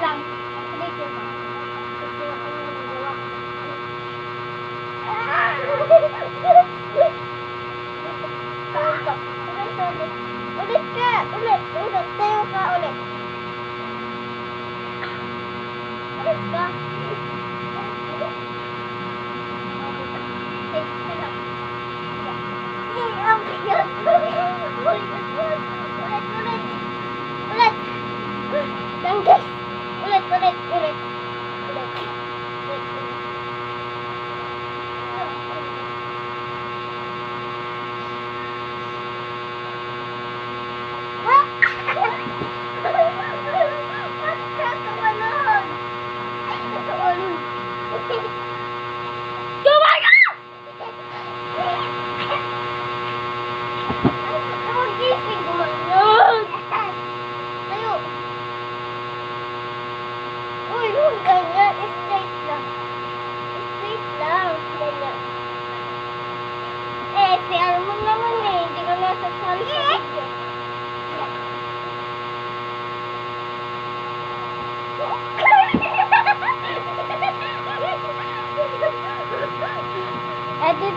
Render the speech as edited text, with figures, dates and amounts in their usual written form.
Lang. Dito ka. Ito yung nagawa ko. Ulit ka! Ulit! Tayo ka ulit. Ulit ka. Ang bigat. Ulit. Langgas. Ulit. Ganyan, straight lang. Ganyan. Si Armon naman hindi ka nasasali sa video. Edit